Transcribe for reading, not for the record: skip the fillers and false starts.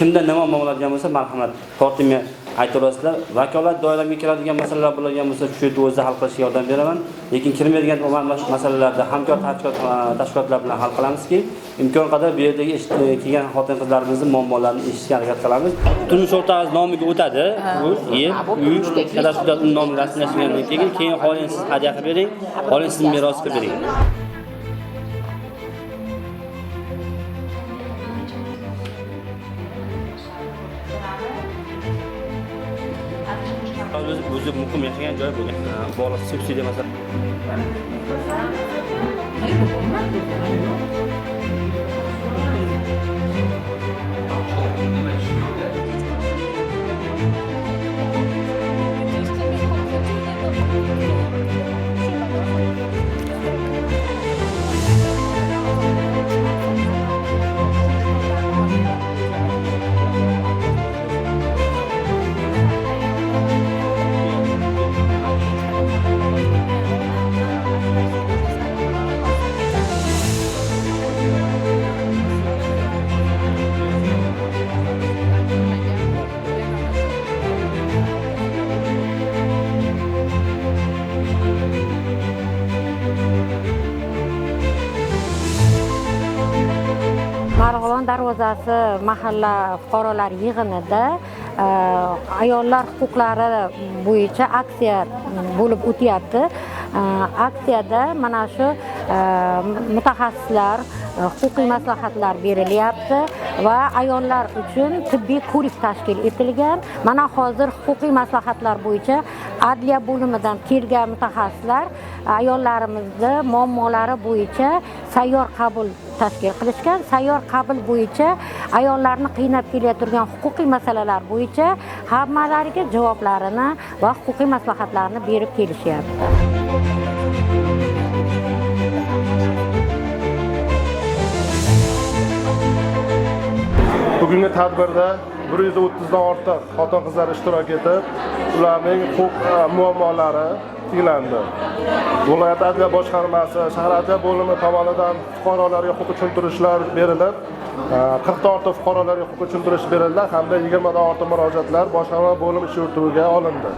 kimda nima muammolar bo'lsa marhamat kortimga aytaverasizlar. Vakolat doirasiga kiradigan masalalar bo'lgan bo'lsa, shu yerda o'zi hal qilishga yordam beraman. Lekin kirmaydigan masalalarda hamkor tashkilotlar bilan hal qilamizki, imkon qadar bu yerdagi kelgan xotin-qizlarimizning muammolarini eshitishga harakat qilamiz. Turmush o'rtog'ingiz nomiga o'tadi. Bu yer, uy, kadastr nomiga rasmiylashgandan keyin xolingiz hadya qilib bering, xolingiz meros qilib bering. O'zi muqim yashagan joy bo'lgan. Bog'liq subsidiya masalan. Marg'ilon darvozasi mahalla fuqarolar yig'inida ayollar huquqlari bo'yicha aksiya bo'lib o'tyapti. Aksiyada mana shu mutaxassislar huquqiy maslahatlar berilyapti va ayollar uchun tibbiy ko'rik tashkil etilgan. Mana hozir huquqiy maslahatlar bo'yicha adliya bo'limidan kelgan mutaxassislar ayollarimizni muammolari bo'yicha sayyor qabul tashkil qilishgan. Sayyor qabul bo'yicha ayollarni qiynab kelayotgan huquqiy masalalar bo'yicha hammalariga javoblarini va huquqiy maslahatlarni berib kelishyapti. Bugungi tadbirda 130 dan ortiq xotin-qizlar ishtirok etib, ularning huquq muammolari tinglandi. Viloyat adliya boshqarmasi, shahar adliya bo'limi tomonidan fuqarolarga huquq tushuntirishlar berilib, 40 dan ortiq fuqarolarga huquq tushuntirish berildi hamda 20 dan ortiq murojaatlar boshqarma bo'lim ish yurituviga olindi.